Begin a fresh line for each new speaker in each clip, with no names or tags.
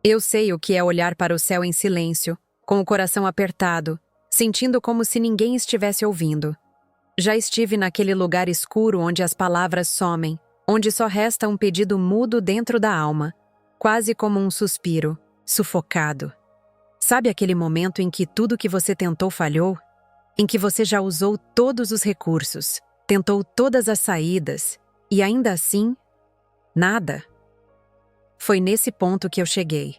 Eu sei o que é olhar para o céu em silêncio, com o coração apertado, sentindo como se ninguém estivesse ouvindo. Já estive naquele lugar escuro onde as palavras somem, onde só resta um pedido mudo dentro da alma, quase como um suspiro, sufocado. Sabe aquele momento em que tudo que você tentou falhou? Em que você já usou todos os recursos, tentou todas as saídas, e ainda assim, nada? Foi nesse ponto que eu cheguei.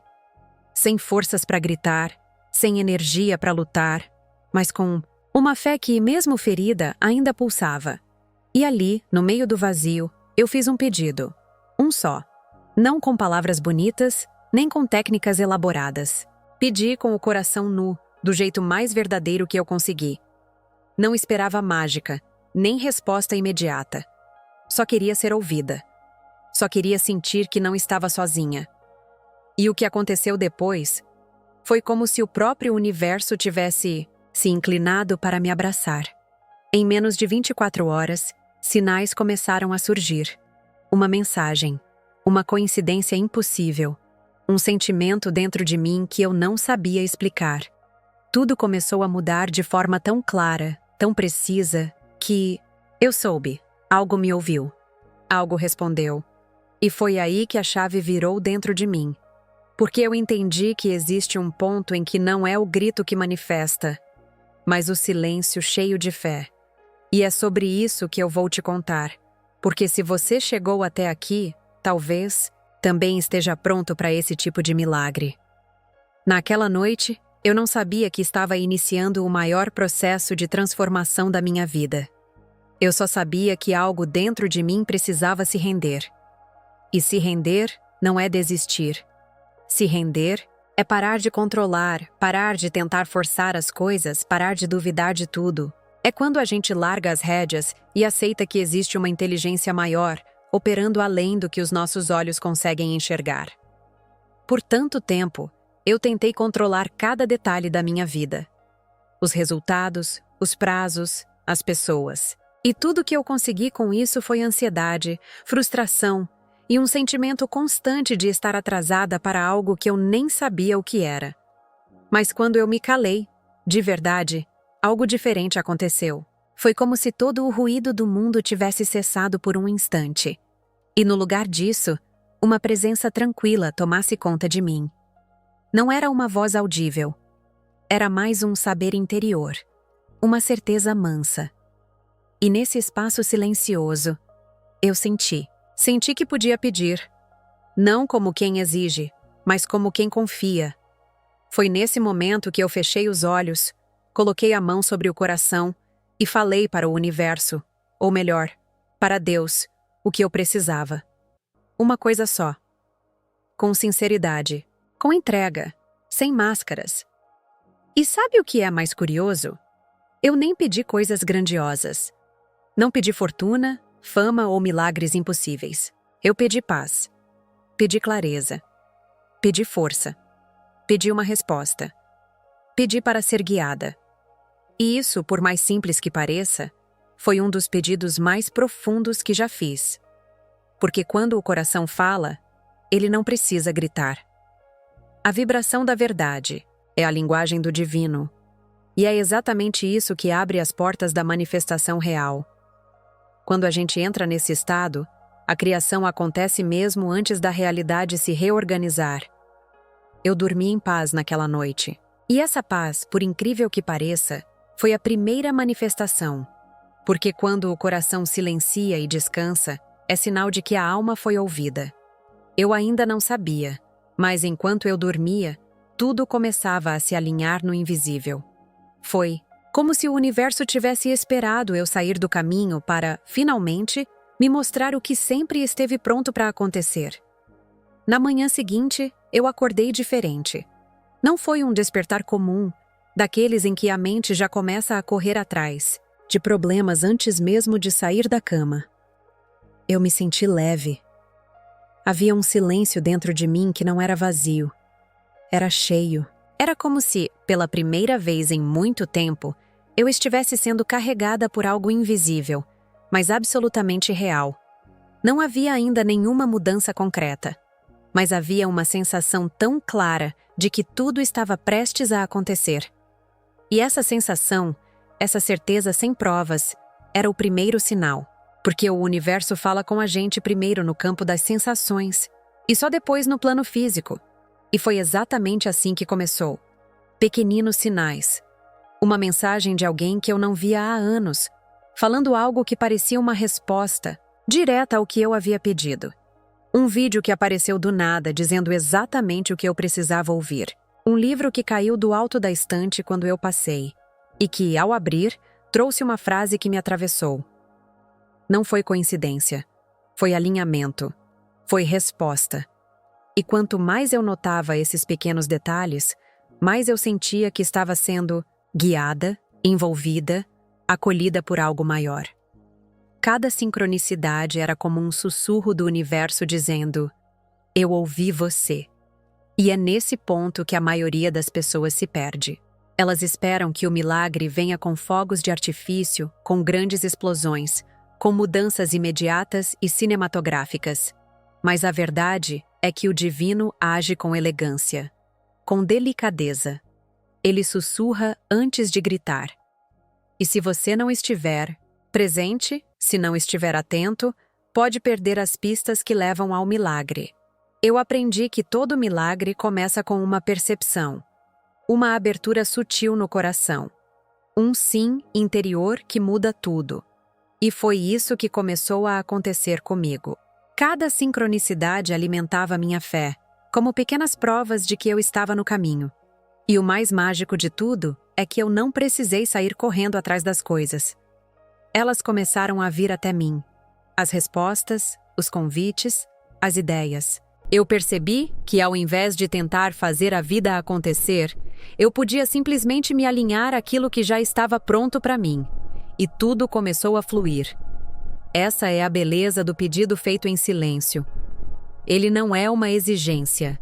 Sem forças para gritar, sem energia para lutar, mas com uma fé que, mesmo ferida, ainda pulsava. E ali, no meio do vazio, eu fiz um pedido. Um só. Não com palavras bonitas, nem com técnicas elaboradas. Pedi com o coração nu, do jeito mais verdadeiro que eu consegui. Não esperava mágica, nem resposta imediata. Só queria ser ouvida. Só queria sentir que não estava sozinha. E o que aconteceu depois foi como se o próprio universo tivesse se inclinado para me abraçar. Em menos de 24 horas, sinais começaram a surgir. Uma mensagem, uma coincidência impossível, um sentimento dentro de mim que eu não sabia explicar. Tudo começou a mudar de forma tão clara, tão precisa, que eu soube. Algo me ouviu. Algo respondeu. E foi aí que a chave virou dentro de mim. Porque eu entendi que existe um ponto em que não é o grito que manifesta, mas o silêncio cheio de fé. E é sobre isso que eu vou te contar. Porque se você chegou até aqui, talvez também esteja pronto para esse tipo de milagre. Naquela noite, eu não sabia que estava iniciando o maior processo de transformação da minha vida. Eu só sabia que algo dentro de mim precisava se render. E se render não é desistir. Se render é parar de controlar, parar de tentar forçar as coisas, parar de duvidar de tudo. É quando a gente larga as rédeas e aceita que existe uma inteligência maior, operando além do que os nossos olhos conseguem enxergar. Por tanto tempo, eu tentei controlar cada detalhe da minha vida. Os resultados, os prazos, as pessoas. E tudo que eu consegui com isso foi ansiedade, frustração e um sentimento constante de estar atrasada para algo que eu nem sabia o que era. Mas quando eu me calei, de verdade, algo diferente aconteceu. Foi como se todo o ruído do mundo tivesse cessado por um instante. E no lugar disso, uma presença tranquila tomasse conta de mim. Não era uma voz audível. Era mais um saber interior. Uma certeza mansa. E nesse espaço silencioso, eu senti. Senti que podia pedir. Não como quem exige, mas como quem confia. Foi nesse momento que eu fechei os olhos, coloquei a mão sobre o coração e falei para o universo, ou melhor, para Deus, o que eu precisava. Uma coisa só. Com sinceridade, com entrega, sem máscaras. E sabe o que é mais curioso? Eu nem pedi coisas grandiosas. Não pedi fortuna, fama ou milagres impossíveis. Eu pedi paz. Pedi clareza. Pedi força. Pedi uma resposta. Pedi para ser guiada. E isso, por mais simples que pareça, foi um dos pedidos mais profundos que já fiz. Porque quando o coração fala, ele não precisa gritar. A vibração da verdade é a linguagem do divino. E é exatamente isso que abre as portas da manifestação real. Quando a gente entra nesse estado, a criação acontece mesmo antes da realidade se reorganizar. Eu dormi em paz naquela noite. E essa paz, por incrível que pareça, foi a primeira manifestação. Porque quando o coração silencia e descansa, é sinal de que a alma foi ouvida. Eu ainda não sabia, mas enquanto eu dormia, tudo começava a se alinhar no invisível. Foi como se o universo tivesse esperado eu sair do caminho para, finalmente, me mostrar o que sempre esteve pronto para acontecer. Na manhã seguinte, eu acordei diferente. Não foi um despertar comum, daqueles em que a mente já começa a correr atrás, de problemas antes mesmo de sair da cama. Eu me senti leve. Havia um silêncio dentro de mim que não era vazio. Era cheio. Era como se, pela primeira vez em muito tempo, eu estivesse sendo carregada por algo invisível, mas absolutamente real. Não havia ainda nenhuma mudança concreta. mas havia uma sensação tão clara de que tudo estava prestes a acontecer. E essa sensação, essa certeza sem provas, era o primeiro sinal, porque o universo fala com a gente primeiro no campo das sensações e só depois no plano físico. E foi exatamente assim que começou. Pequeninos sinais. Uma mensagem de alguém que eu não via há anos, falando algo que parecia uma resposta direta ao que eu havia pedido. Um vídeo que apareceu do nada dizendo exatamente o que eu precisava ouvir. Um livro que caiu do alto da estante quando eu passei e que, ao abrir, trouxe uma frase que me atravessou. Não foi coincidência. Foi alinhamento. Foi resposta. E quanto mais eu notava esses pequenos detalhes, mais eu sentia que estava sendo guiada, envolvida, acolhida por algo maior. Cada sincronicidade era como um sussurro do universo dizendo: eu ouvi você. E é nesse ponto que a maioria das pessoas se perde. Elas esperam que o milagre venha com fogos de artifício, com grandes explosões, com mudanças imediatas e cinematográficas. Mas a verdade é que o divino age com elegância, com delicadeza. Ele sussurra antes de gritar. E se você não estiver presente, se não estiver atento, pode perder as pistas que levam ao milagre. Eu aprendi que todo milagre começa com uma percepção, uma abertura sutil no coração, um sim interior que muda tudo. E foi isso que começou a acontecer comigo. Cada sincronicidade alimentava minha fé, como pequenas provas de que eu estava no caminho. E o mais mágico de tudo é que eu não precisei sair correndo atrás das coisas. Elas começaram a vir até mim. As respostas, os convites, as ideias. Eu percebi que, ao invés de tentar fazer a vida acontecer, eu podia simplesmente me alinhar àquilo que já estava pronto para mim. E tudo começou a fluir. Essa é a beleza do pedido feito em silêncio. Ele não é uma exigência,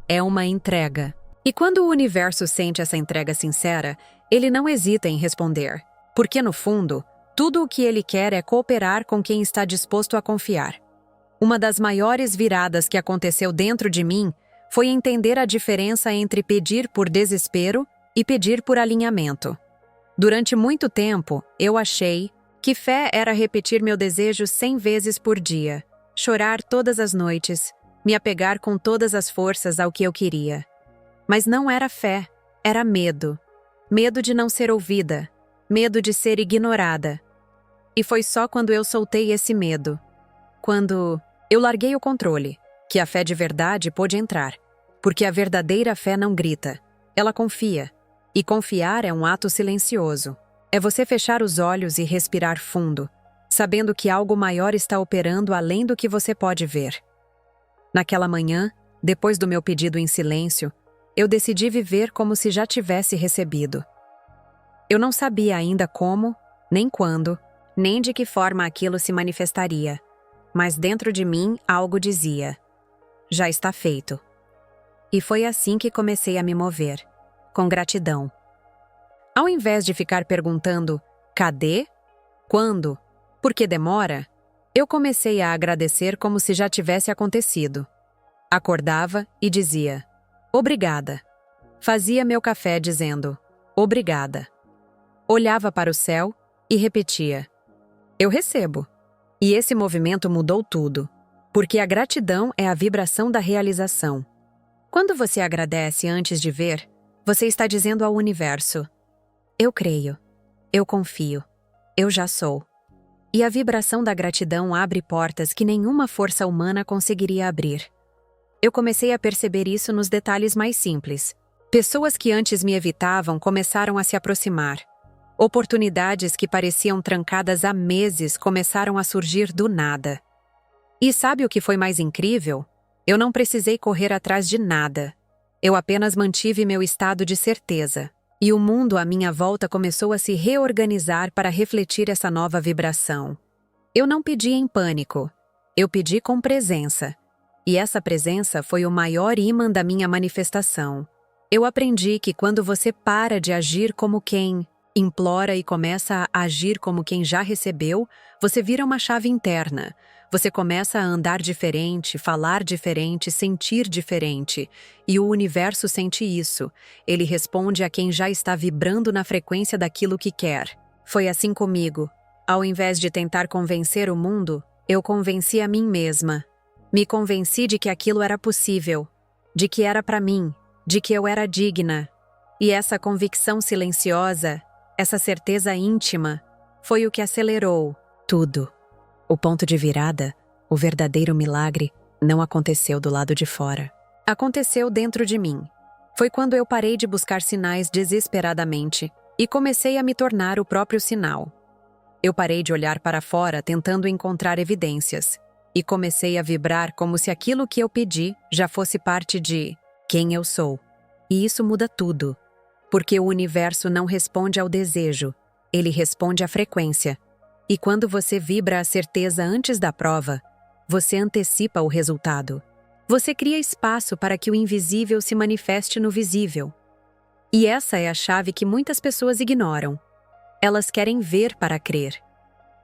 é uma entrega. E quando o universo sente essa entrega sincera, ele não hesita em responder. Porque, no fundo, tudo o que ele quer é cooperar com quem está disposto a confiar. Uma das maiores viradas que aconteceu dentro de mim foi entender a diferença entre pedir por desespero e pedir por alinhamento. Durante muito tempo, eu achei que fé era repetir meu desejo 100 vezes por dia, chorar todas as noites, me apegar com todas as forças ao que eu queria. Mas não era fé, era medo. Medo de não ser ouvida, medo de ser ignorada. E foi só quando eu soltei esse medo, quando eu larguei o controle, que a fé de verdade pôde entrar. Porque a verdadeira fé não grita, ela confia. E confiar é um ato silencioso. É você fechar os olhos e respirar fundo, sabendo que algo maior está operando além do que você pode ver. Naquela manhã, depois do meu pedido em silêncio, eu decidi viver como se já tivesse recebido. Eu não sabia ainda como, nem quando, nem de que forma aquilo se manifestaria. Mas dentro de mim algo dizia: já está feito. E foi assim que comecei a me mover, com gratidão. Ao invés de ficar perguntando, cadê? Quando? Por que demora? Eu comecei a agradecer como se já tivesse acontecido. Acordava e dizia, obrigada. Fazia meu café dizendo, obrigada. Olhava para o céu e repetia, eu recebo. E esse movimento mudou tudo, porque a gratidão é a vibração da realização. Quando você agradece antes de ver, você está dizendo ao universo, eu creio, eu confio, eu já sou. E a vibração da gratidão abre portas que nenhuma força humana conseguiria abrir. Eu comecei a perceber isso nos detalhes mais simples. Pessoas que antes me evitavam começaram a se aproximar. Oportunidades que pareciam trancadas há meses começaram a surgir do nada. E sabe o que foi mais incrível? Eu não precisei correr atrás de nada. Eu apenas mantive meu estado de certeza. E o mundo à minha volta começou a se reorganizar para refletir essa nova vibração. Eu não pedi em pânico. Eu pedi com presença. E essa presença foi o maior ímã da minha manifestação. Eu aprendi que quando você para de agir como quem implora e começa a agir como quem já recebeu, você vira uma chave interna. Você começa a andar diferente, falar diferente, sentir diferente. E o universo sente isso. Ele responde a quem já está vibrando na frequência daquilo que quer. Foi assim comigo. Ao invés de tentar convencer o mundo, eu convenci a mim mesma. Me convenci de que aquilo era possível, de que era para mim, de que eu era digna. E essa convicção silenciosa, essa certeza íntima, foi o que acelerou tudo. O ponto de virada, o verdadeiro milagre, não aconteceu do lado de fora. Aconteceu dentro de mim. Foi quando eu parei de buscar sinais desesperadamente e comecei a me tornar o próprio sinal. Eu parei de olhar para fora tentando encontrar evidências e comecei a vibrar como se aquilo que eu pedi já fosse parte de quem eu sou. E isso muda tudo, porque o universo não responde ao desejo, ele responde à frequência. E quando você vibra a certeza antes da prova, você antecipa o resultado. Você cria espaço para que o invisível se manifeste no visível. E essa é a chave que muitas pessoas ignoram. Elas querem ver para crer.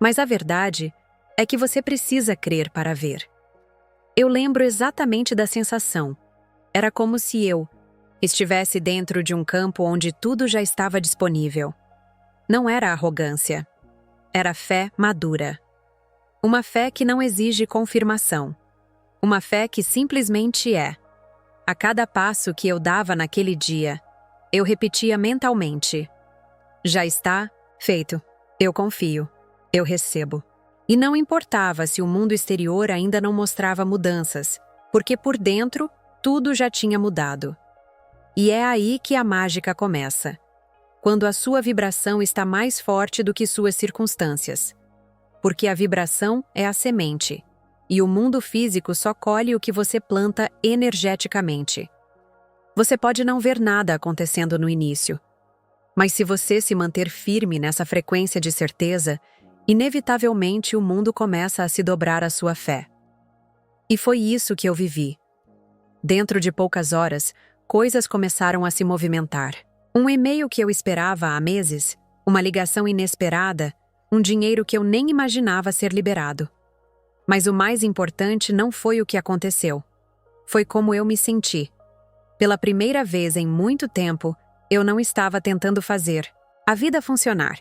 Mas a verdade é que você precisa crer para ver. Eu lembro exatamente da sensação. Era como se eu estivesse dentro de um campo onde tudo já estava disponível. Não era arrogância. Era fé madura. Uma fé que não exige confirmação. Uma fé que simplesmente é. A cada passo que eu dava naquele dia, eu repetia mentalmente: já está feito. Eu confio. Eu recebo. E não importava se o mundo exterior ainda não mostrava mudanças, porque por dentro tudo já tinha mudado. E é aí que a mágica começa. Quando a sua vibração está mais forte do que suas circunstâncias. Porque a vibração é a semente, e o mundo físico só colhe o que você planta energeticamente. Você pode não ver nada acontecendo no início, mas se você se manter firme nessa frequência de certeza, inevitavelmente o mundo começa a se dobrar à sua fé. E foi isso que eu vivi. Dentro de poucas horas, coisas começaram a se movimentar. Um e-mail que eu esperava há meses, uma ligação inesperada, um dinheiro que eu nem imaginava ser liberado. Mas o mais importante não foi o que aconteceu. Foi como eu me senti. Pela primeira vez em muito tempo, eu não estava tentando fazer a vida funcionar.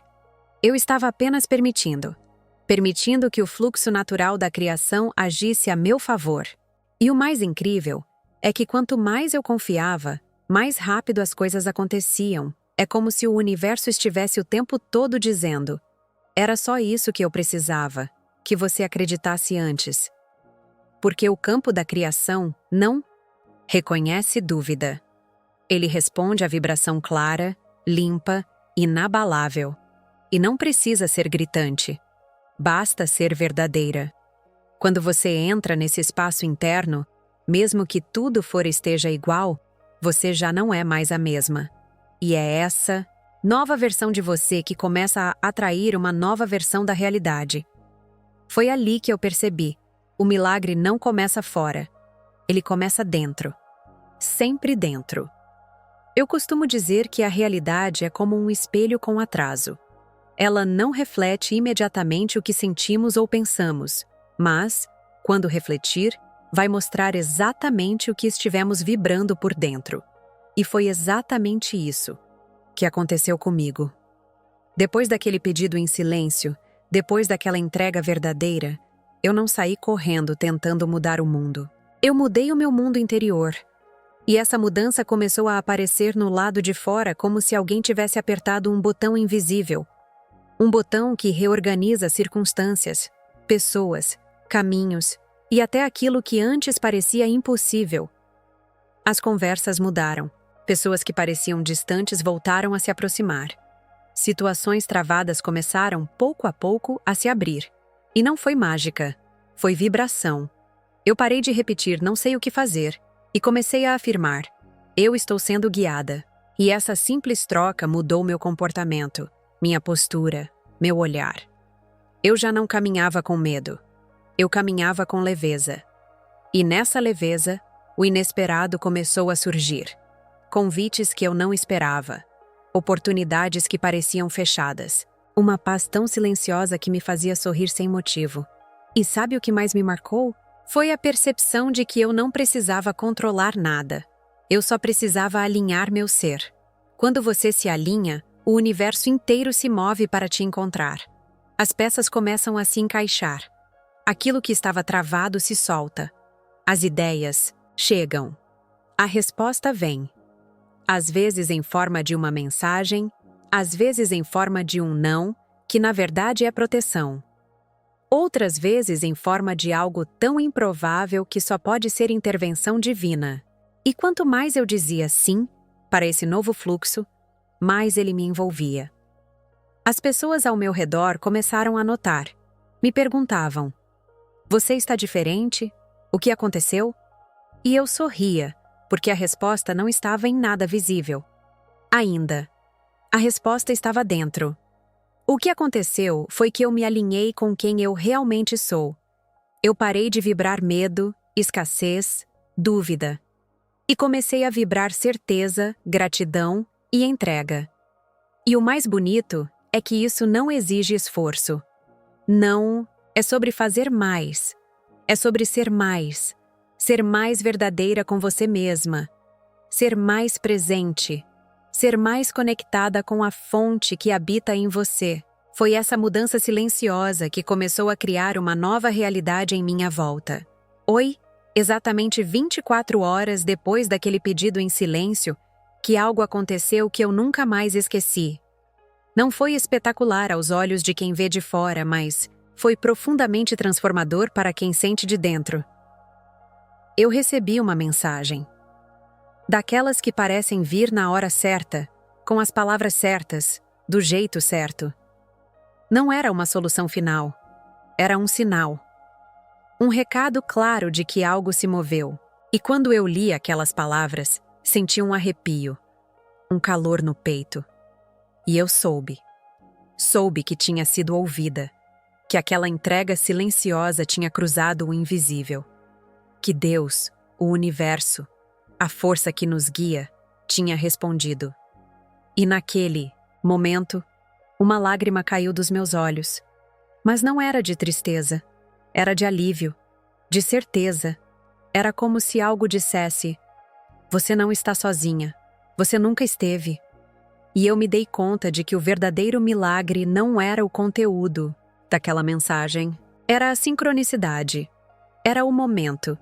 Eu estava apenas permitindo. Permitindo que o fluxo natural da criação agisse a meu favor. E o mais incrível é que quanto mais eu confiava, mais rápido as coisas aconteciam. É como se o universo estivesse o tempo todo dizendo: era só isso que eu precisava, que você acreditasse antes. Porque o campo da criação não reconhece dúvida. Ele responde à vibração clara, limpa, inabalável. E não precisa ser gritante. Basta ser verdadeira. Quando você entra nesse espaço interno, mesmo que tudo fora esteja igual, você já não é mais a mesma. E é essa nova versão de você que começa a atrair uma nova versão da realidade. Foi ali que eu percebi: o milagre não começa fora. Ele começa dentro. Sempre dentro. Eu costumo dizer que a realidade é como um espelho com atraso. Ela não reflete imediatamente o que sentimos ou pensamos, mas, quando refletir, vai mostrar exatamente o que estivemos vibrando por dentro. E foi exatamente isso que aconteceu comigo. Depois daquele pedido em silêncio, depois daquela entrega verdadeira, eu não saí correndo tentando mudar o mundo. Eu mudei o meu mundo interior. E essa mudança começou a aparecer no lado de fora como se alguém tivesse apertado um botão invisível. Um botão que reorganiza circunstâncias, pessoas, caminhos e até aquilo que antes parecia impossível. As conversas mudaram. Pessoas que pareciam distantes voltaram a se aproximar. Situações travadas começaram, pouco a pouco, a se abrir. E não foi mágica, foi vibração. Eu parei de repetir "não sei o que fazer" e comecei a afirmar: eu estou sendo guiada. E essa simples troca mudou meu comportamento, minha postura, meu olhar. Eu já não caminhava com medo. Eu caminhava com leveza. E nessa leveza, o inesperado começou a surgir. Convites que eu não esperava. Oportunidades que pareciam fechadas. Uma paz tão silenciosa que me fazia sorrir sem motivo. E sabe o que mais me marcou? Foi a percepção de que eu não precisava controlar nada. Eu só precisava alinhar meu ser. Quando você se alinha, o universo inteiro se move para te encontrar. As peças começam a se encaixar. Aquilo que estava travado se solta. As ideias chegam. A resposta vem. Às vezes em forma de uma mensagem, às vezes em forma de um não, que na verdade é proteção. Outras vezes em forma de algo tão improvável que só pode ser intervenção divina. E quanto mais eu dizia sim para esse novo fluxo, mais ele me envolvia. As pessoas ao meu redor começaram a notar. Me perguntavam: "Você está diferente? O que aconteceu?" E eu sorria, porque a resposta não estava em nada visível. Ainda. A resposta estava dentro. O que aconteceu foi que eu me alinhei com quem eu realmente sou. Eu parei de vibrar medo, escassez, dúvida. E comecei a vibrar certeza, gratidão e entrega. E o mais bonito é que isso não exige esforço. Não, é sobre fazer mais. É sobre ser mais. Ser mais verdadeira com você mesma. Ser mais presente. Ser mais conectada com a fonte que habita em você. Foi essa mudança silenciosa que começou a criar uma nova realidade em minha volta. Oi, exatamente 24 horas depois daquele pedido em silêncio, que algo aconteceu que eu nunca mais esqueci. Não foi espetacular aos olhos de quem vê de fora, mas foi profundamente transformador para quem sente de dentro. Eu recebi uma mensagem. Daquelas que parecem vir na hora certa, com as palavras certas, do jeito certo. Não era uma solução final. Era um sinal. Um recado claro de que algo se moveu. E quando eu li aquelas palavras, senti um arrepio, um calor no peito. E eu soube. Soube que tinha sido ouvida, que aquela entrega silenciosa tinha cruzado o invisível. Que Deus, o universo, a força que nos guia, tinha respondido. E naquele momento, uma lágrima caiu dos meus olhos. Mas não era de tristeza, era de alívio, de certeza. Era como se algo dissesse: "Você não está sozinha, você nunca esteve." E eu me dei conta de que o verdadeiro milagre não era o conteúdo daquela mensagem, era a sincronicidade, era o momento,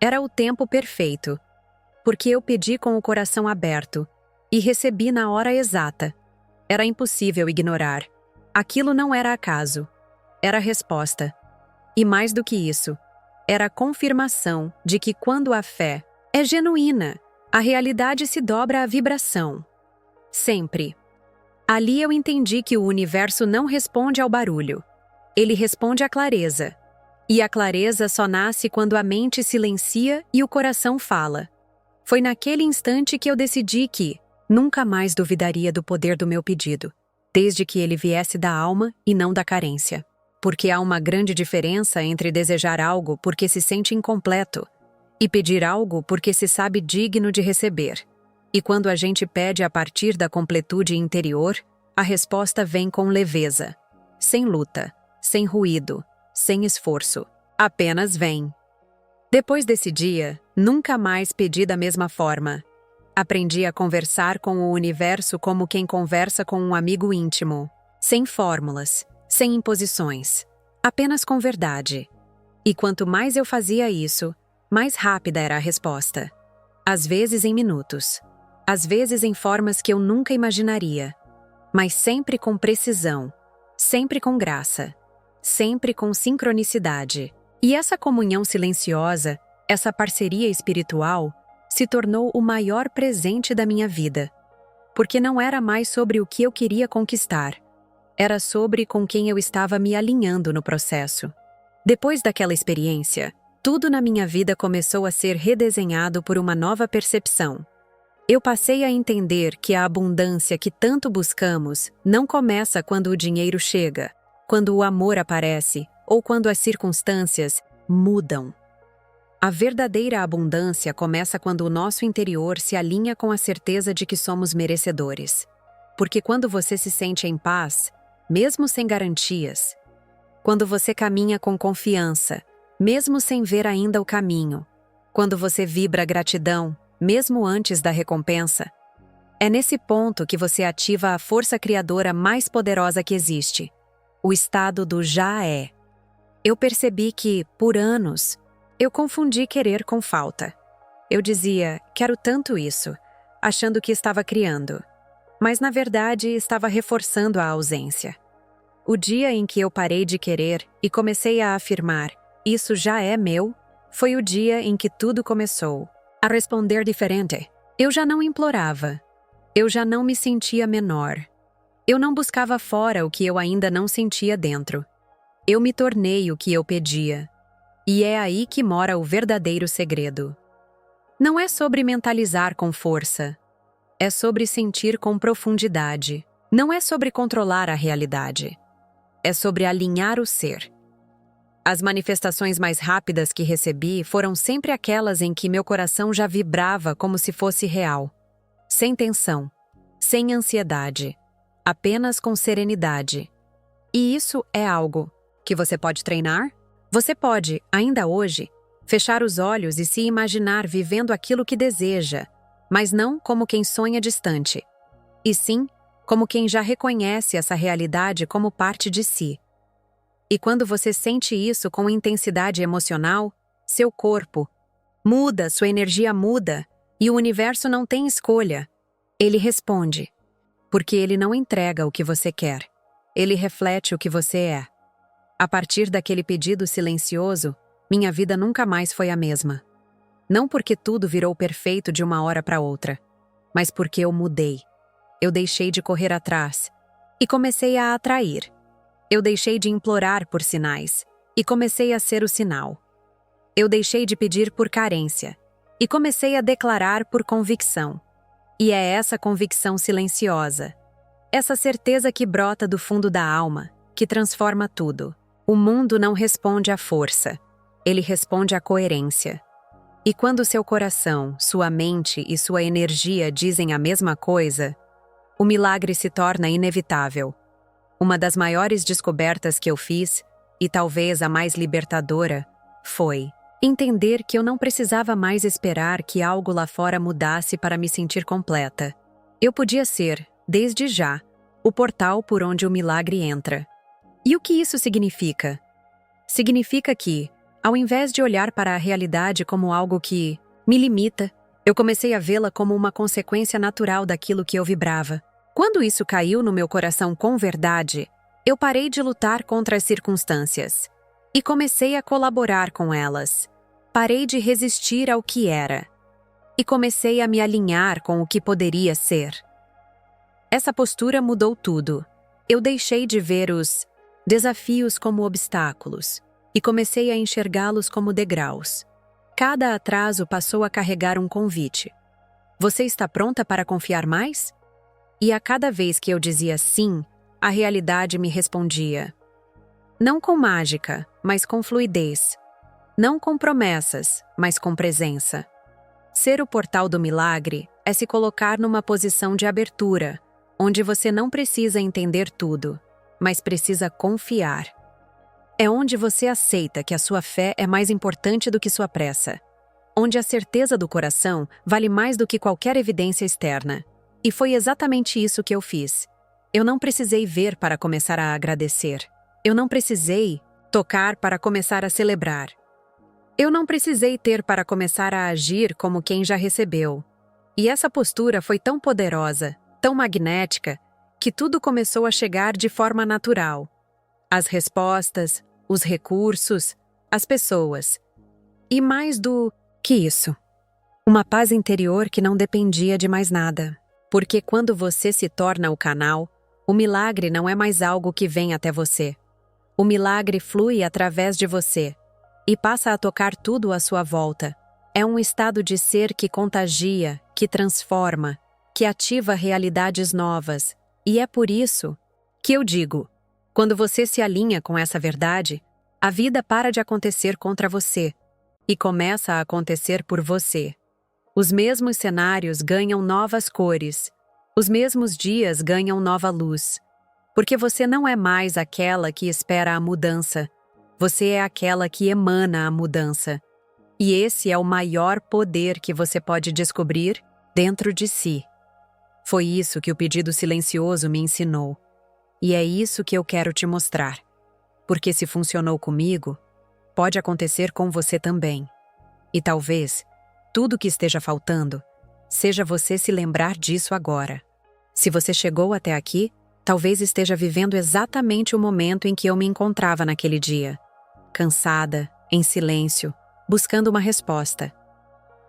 era o tempo perfeito. Porque eu pedi com o coração aberto e recebi na hora exata. Era impossível ignorar. Aquilo não era acaso. Era resposta. E mais do que isso, era a confirmação de que quando a fé é genuína, a realidade se dobra à vibração. Sempre. Ali eu entendi que o universo não responde ao barulho. Ele responde à clareza. E a clareza só nasce quando a mente silencia e o coração fala. Foi naquele instante que eu decidi que nunca mais duvidaria do poder do meu pedido, desde que ele viesse da alma e não da carência. Porque há uma grande diferença entre desejar algo porque se sente incompleto e pedir algo porque se sabe digno de receber. E quando a gente pede a partir da completude interior, a resposta vem com leveza, sem luta, sem ruído, sem esforço. Apenas vem. Depois desse dia, nunca mais pedi da mesma forma. Aprendi a conversar com o universo como quem conversa com um amigo íntimo, sem fórmulas, sem imposições, apenas com verdade. E quanto mais eu fazia isso, mais rápida era a resposta. Às vezes em minutos, às vezes em formas que eu nunca imaginaria, mas sempre com precisão, sempre com graça, sempre com sincronicidade. E essa comunhão silenciosa, essa parceria espiritual, se tornou o maior presente da minha vida. Porque não era mais sobre o que eu queria conquistar, era sobre com quem eu estava me alinhando no processo. Depois daquela experiência, tudo na minha vida começou a ser redesenhado por uma nova percepção. Eu passei a entender que a abundância que tanto buscamos não começa quando o dinheiro chega, quando o amor aparece, ou quando as circunstâncias mudam. A verdadeira abundância começa quando o nosso interior se alinha com a certeza de que somos merecedores. Porque quando você se sente em paz, mesmo sem garantias, Quando você caminha com confiança, mesmo sem ver ainda o caminho. Quando você vibra gratidão, mesmo antes da recompensa. É nesse ponto que você ativa a força criadora mais poderosa que existe, o estado do já é. Eu percebi que, por anos, eu confundi querer com falta. Eu dizia, quero tanto isso, achando que estava criando. Mas, na verdade, estava reforçando a ausência. O dia em que eu parei de querer e comecei a afirmar, isso já é meu, foi o dia em que tudo começou a responder diferente. Eu já não implorava. Eu já não me sentia menor. Eu não buscava fora o que eu ainda não sentia dentro. Eu me tornei o que eu pedia. E é aí que mora o verdadeiro segredo. Não é sobre mentalizar com força. É sobre sentir com profundidade. Não é sobre controlar a realidade. É sobre alinhar o ser. As manifestações mais rápidas que recebi foram sempre aquelas em que meu coração já vibrava como se fosse real. Sem tensão, sem ansiedade, apenas com serenidade. E isso é algo que você pode treinar? Você pode, ainda hoje, fechar os olhos e se imaginar vivendo aquilo que deseja, mas não como quem sonha distante, e sim como quem já reconhece essa realidade como parte de si. E quando você sente isso com intensidade emocional, seu corpo muda, sua energia muda, e o universo não tem escolha. Ele responde, porque ele não entrega o que você quer. Ele reflete o que você é. A partir daquele pedido silencioso, minha vida nunca mais foi a mesma. Não porque tudo virou perfeito de uma hora para outra, mas porque eu mudei. Eu deixei de correr atrás e comecei a atrair. Eu deixei de implorar por sinais e comecei a ser o sinal. Eu deixei de pedir por carência e comecei a declarar por convicção. E é essa convicção silenciosa, essa certeza que brota do fundo da alma, que transforma tudo. O mundo não responde à força, ele responde à coerência. E quando seu coração, sua mente e sua energia dizem a mesma coisa, o milagre se torna inevitável. Uma das maiores descobertas que eu fiz, e talvez a mais libertadora, foi entender que eu não precisava mais esperar que algo lá fora mudasse para me sentir completa. Eu podia ser, desde já, o portal por onde o milagre entra. E o que isso significa? Significa que, ao invés de olhar para a realidade como algo que me limita, eu comecei a vê-la como uma consequência natural daquilo que eu vibrava. Quando isso caiu no meu coração com verdade, eu parei de lutar contra as circunstâncias e comecei a colaborar com elas. Parei de resistir ao que era e comecei a me alinhar com o que poderia ser. Essa postura mudou tudo. Eu deixei de ver os desafios como obstáculos e comecei a enxergá-los como degraus. Cada atraso passou a carregar um convite. Você está pronta para confiar mais? E a cada vez que eu dizia sim, a realidade me respondia. Não com mágica, mas com fluidez. Não com promessas, mas com presença. Ser o portal do milagre é se colocar numa posição de abertura, onde você não precisa entender tudo, mas precisa confiar. É onde você aceita que a sua fé é mais importante do que sua pressa. Onde a certeza do coração vale mais do que qualquer evidência externa. E foi exatamente isso que eu fiz. Eu não precisei ver para começar a agradecer. Eu não precisei tocar para começar a celebrar. Eu não precisei ter para começar a agir como quem já recebeu. E essa postura foi tão poderosa, tão magnética, que tudo começou a chegar de forma natural. As respostas, os recursos, as pessoas. E mais do que isso, uma paz interior que não dependia de mais nada. Porque quando você se torna o canal, o milagre não é mais algo que vem até você. O milagre flui através de você e passa a tocar tudo à sua volta. É um estado de ser que contagia, que transforma, que ativa realidades novas. E é por isso que eu digo, quando você se alinha com essa verdade, a vida para de acontecer contra você e começa a acontecer por você. Os mesmos cenários ganham novas cores. Os mesmos dias ganham nova luz. Porque você não é mais aquela que espera a mudança. Você é aquela que emana a mudança. E esse é o maior poder que você pode descobrir dentro de si. Foi isso que o pedido silencioso me ensinou. E é isso que eu quero te mostrar. Porque se funcionou comigo, pode acontecer com você também. E talvez tudo que esteja faltando seja você se lembrar disso agora. Se você chegou até aqui, talvez esteja vivendo exatamente o momento em que eu me encontrava naquele dia. Cansada, em silêncio, buscando uma resposta.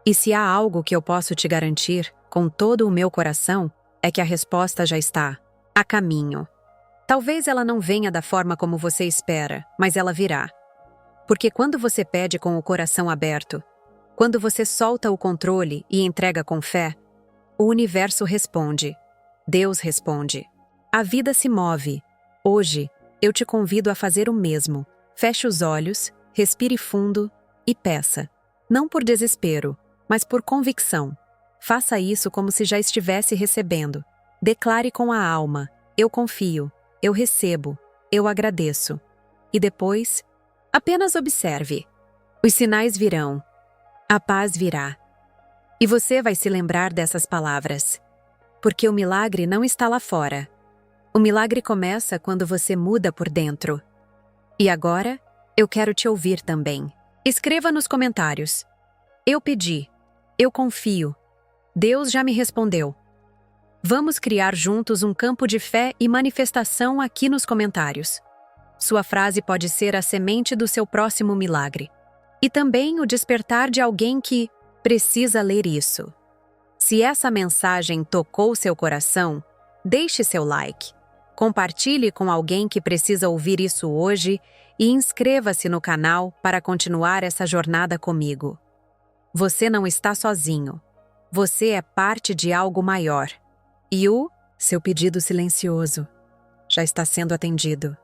E se há algo que eu posso te garantir, com todo o meu coração, é que a resposta já está a caminho. Talvez ela não venha da forma como você espera, mas ela virá. Porque quando você pede com o coração aberto, quando você solta o controle e entrega com fé, o universo responde. Deus responde. A vida se move. Hoje, eu te convido a fazer o mesmo. Feche os olhos, respire fundo e peça. Não por desespero, mas por convicção. Faça isso como se já estivesse recebendo. Declare com a alma: eu confio, eu recebo, eu agradeço. E depois, apenas observe. Os sinais virão. A paz virá. E você vai se lembrar dessas palavras. Porque o milagre não está lá fora. O milagre começa quando você muda por dentro. E agora, eu quero te ouvir também. Escreva nos comentários. Eu pedi. Eu confio. Deus já me respondeu. Vamos criar juntos um campo de fé e manifestação aqui nos comentários. Sua frase pode ser a semente do seu próximo milagre. E também o despertar de alguém que precisa ler isso. Se essa mensagem tocou seu coração, deixe seu like. Compartilhe com alguém que precisa ouvir isso hoje e inscreva-se no canal para continuar essa jornada comigo. Você não está sozinho. Você é parte de algo maior. E seu pedido silencioso já está sendo atendido.